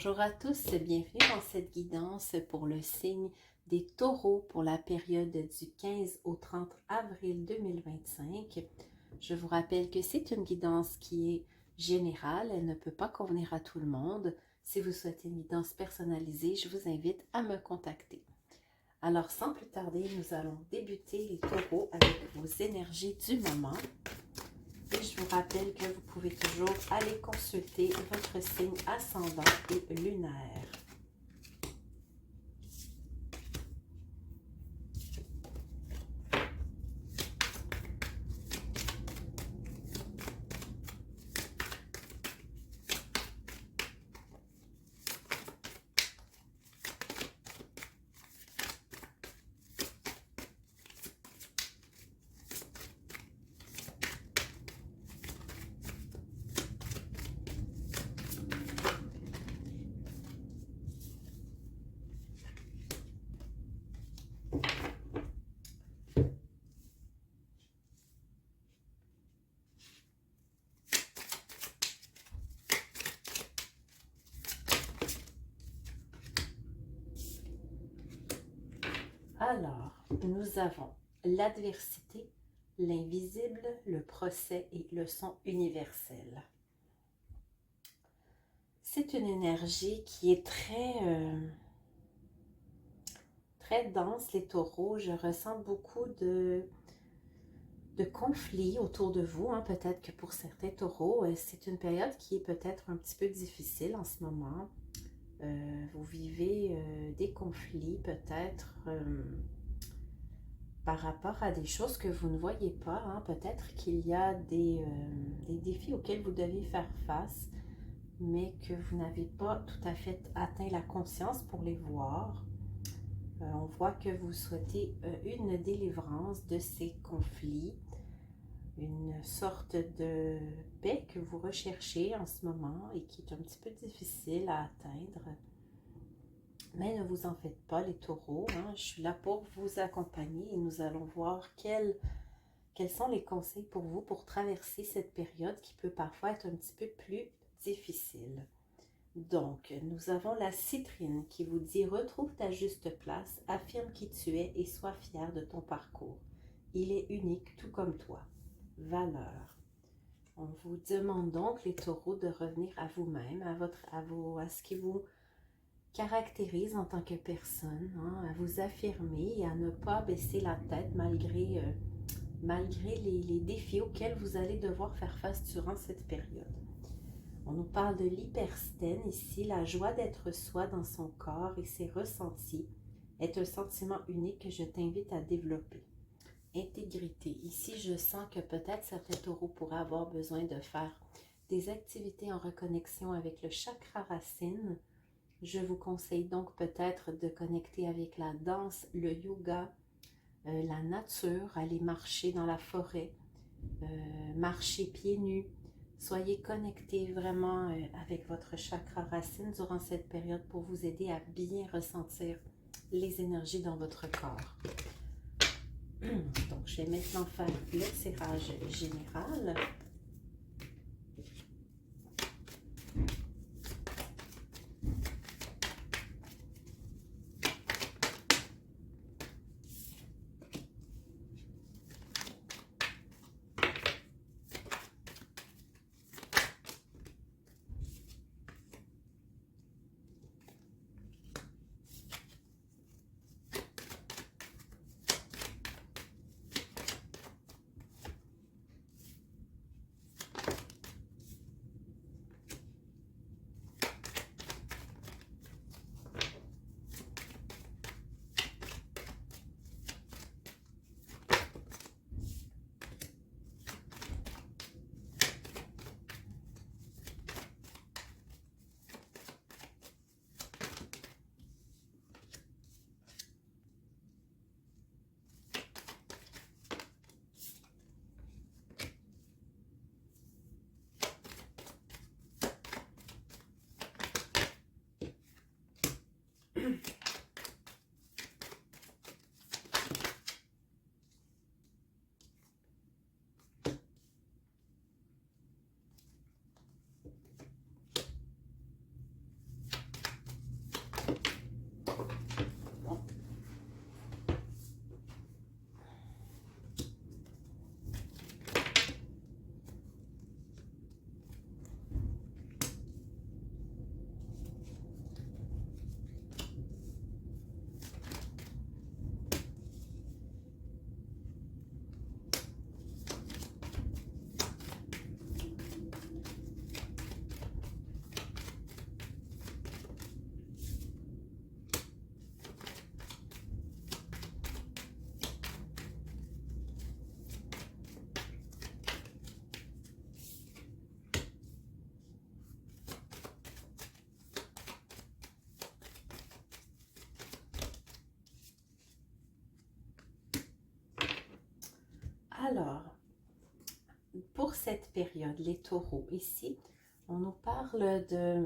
Bonjour à tous, bienvenue dans cette guidance pour le signe des taureaux pour la période du 15 au 30 avril 2025. Je vous rappelle que c'est une guidance qui est générale, elle ne peut pas convenir à tout le monde. Si vous souhaitez une guidance personnalisée, je vous invite à me contacter. Alors sans plus tarder, nous allons débuter les taureaux avec vos énergies du moment. Et je vous rappelle que vous pouvez toujours aller consulter votre signe ascendant et lunaire. Alors, nous avons l'adversité, l'invisible, le procès et leçon universelle. C'est une énergie qui est très dense, les taureaux. Je ressens beaucoup de conflits autour de vous. Peut-être que pour certains taureaux, c'est une période qui est peut-être un petit peu difficile en ce moment. Vous vivez des conflits peut-être par rapport à des choses que vous ne voyez pas. Peut-être qu'il y a des défis auxquels vous devez faire face, mais que vous n'avez pas tout à fait atteint la conscience pour les voir. On voit que vous souhaitez une délivrance de ces conflits, une sorte de paix que vous recherchez en ce moment et qui est un petit peu difficile à atteindre. Mais ne vous en faites pas, les taureaux. Je suis là pour vous accompagner et nous allons voir quels sont les conseils pour vous pour traverser cette période qui peut parfois être un petit peu plus difficile. Donc, nous avons la citrine qui vous dit « Retrouve ta juste place, affirme qui tu es et sois fier de ton parcours. Il est unique tout comme toi. Valeur. » On vous demande donc, les taureaux, de revenir à vous-même, à ce qui vous caractérise en tant que personne, à vous affirmer et à ne pas baisser la tête malgré les défis auxquels vous allez devoir faire face durant cette période. On nous parle de l'hyperstène ici, la joie d'être soi dans son corps et ses ressentis est un sentiment unique que je t'invite à développer. Intégrité. Ici, je sens que peut-être certains taureaux pourraient avoir besoin de faire des activités en reconnexion avec le chakra racine. Je vous conseille donc peut-être de connecter avec la danse, le yoga, la nature, aller marcher dans la forêt, marcher pieds nus. Soyez connectés vraiment avec votre chakra racine durant cette période pour vous aider à bien ressentir les énergies dans votre corps. Donc, je vais maintenant faire le tirage général. Alors, pour cette période, les taureaux, ici, on nous parle de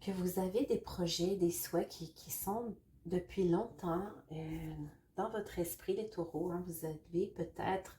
que vous avez des projets, des souhaits qui sont depuis longtemps dans votre esprit, les taureaux. Hein. Vous avez peut-être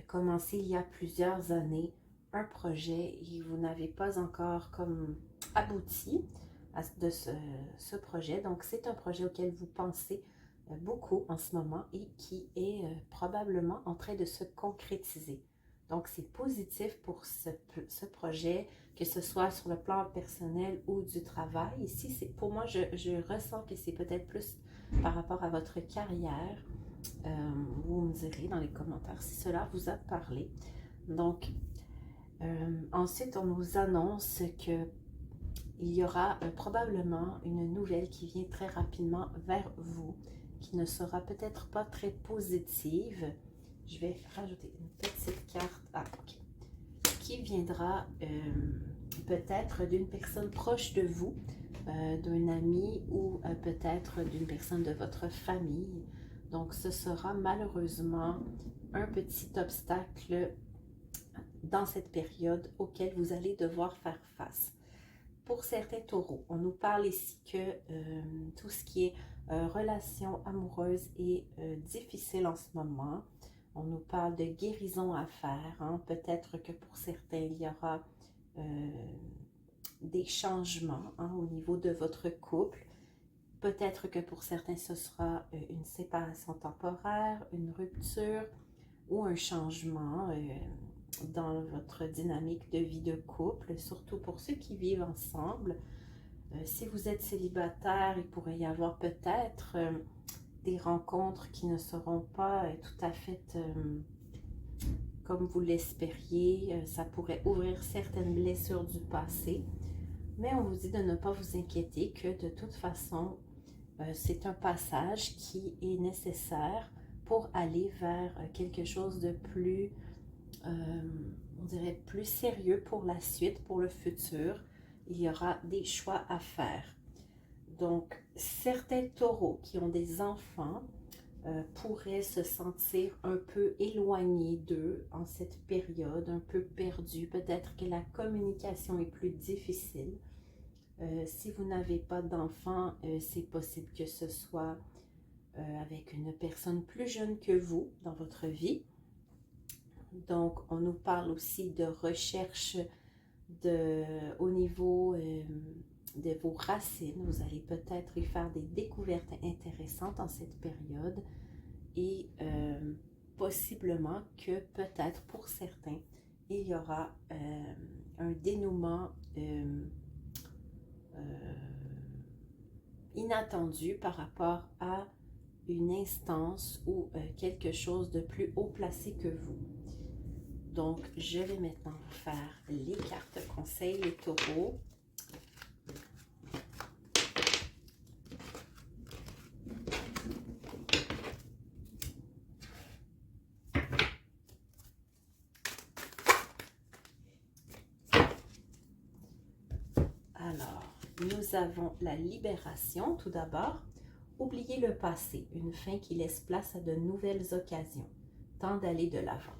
commencé il y a plusieurs années un projet et vous n'avez pas encore comme abouti de ce projet. Donc, c'est un projet auquel vous pensez beaucoup en ce moment et qui est probablement en train de se concrétiser. Donc, c'est positif pour ce projet, que ce soit sur le plan personnel ou du travail. Ici, pour moi, je ressens que c'est peut-être plus par rapport à votre carrière. Vous me direz dans les commentaires si cela vous a parlé. Donc, ensuite, on nous annonce que il y aura probablement une nouvelle qui vient très rapidement vers vous, qui ne sera peut-être pas très positive. Je vais rajouter une petite carte. Ah, ok. Qui viendra peut-être d'une personne proche de vous, d'un ami ou peut-être d'une personne de votre famille. Donc, ce sera malheureusement un petit obstacle dans cette période auquel vous allez devoir faire face. Pour certains taureaux, on nous parle ici que tout ce qui est relation amoureuse est difficile en ce moment. On nous parle de guérison à faire. Hein. Peut-être que pour certains, il y aura des changements au niveau de votre couple. Peut-être que pour certains, ce sera une séparation temporaire, une rupture ou un changement dans votre dynamique de vie de couple, surtout pour ceux qui vivent ensemble. Si vous êtes célibataire, il pourrait y avoir peut-être des rencontres qui ne seront pas tout à fait comme vous l'espériez. Ça pourrait ouvrir certaines blessures du passé. Mais on vous dit de ne pas vous inquiéter, que de toute façon, c'est un passage qui est nécessaire pour aller vers quelque chose de plus, on dirait, plus sérieux pour la suite, pour le futur. Il y aura des choix à faire. Donc, certains taureaux qui ont des enfants pourraient se sentir un peu éloignés d'eux en cette période, un peu perdus. Peut-être que la communication est plus difficile. Si vous n'avez pas d'enfant, c'est possible que ce soit avec une personne plus jeune que vous dans votre vie. Donc, on nous parle aussi de recherche au niveau de vos racines. Vous allez peut-être y faire des découvertes intéressantes en cette période et possiblement que peut-être pour certains, il y aura un dénouement inattendu par rapport à une instance ou quelque chose de plus haut placé que vous. Donc, je vais maintenant faire les cartes conseils, les taureaux. Alors, nous avons la libération tout d'abord. Oubliez le passé, une fin qui laisse place à de nouvelles occasions. Temps d'aller de l'avant.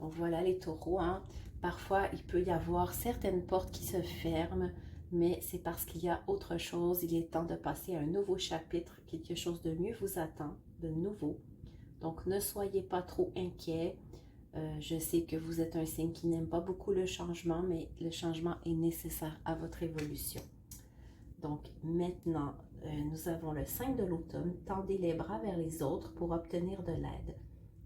Donc voilà les taureaux. Hein. Parfois, il peut y avoir certaines portes qui se ferment, mais c'est parce qu'il y a autre chose. Il est temps de passer à un nouveau chapitre. Quelque chose de mieux vous attend, de nouveau. Donc, ne soyez pas trop inquiets. Je sais que vous êtes un signe qui n'aime pas beaucoup le changement, mais le changement est nécessaire à votre évolution. Donc maintenant, nous avons le 5 de l'automne. Tendez les bras vers les autres pour obtenir de l'aide.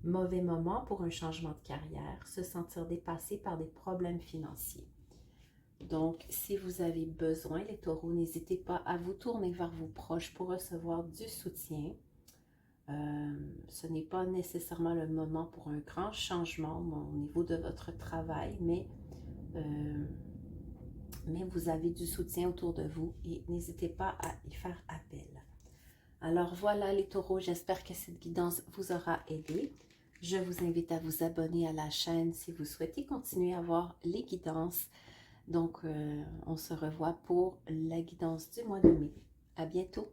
Mauvais moment pour un changement de carrière, se sentir dépassé par des problèmes financiers. Donc, si vous avez besoin, les taureaux, n'hésitez pas à vous tourner vers vos proches pour recevoir du soutien. Ce n'est pas nécessairement le moment pour un grand changement au niveau de votre travail, mais vous avez du soutien autour de vous et n'hésitez pas à y faire appel. Alors voilà les taureaux, j'espère que cette guidance vous aura aidé. Je vous invite à vous abonner à la chaîne si vous souhaitez continuer à voir les guidances. Donc, on se revoit pour la guidance du mois de mai. À bientôt!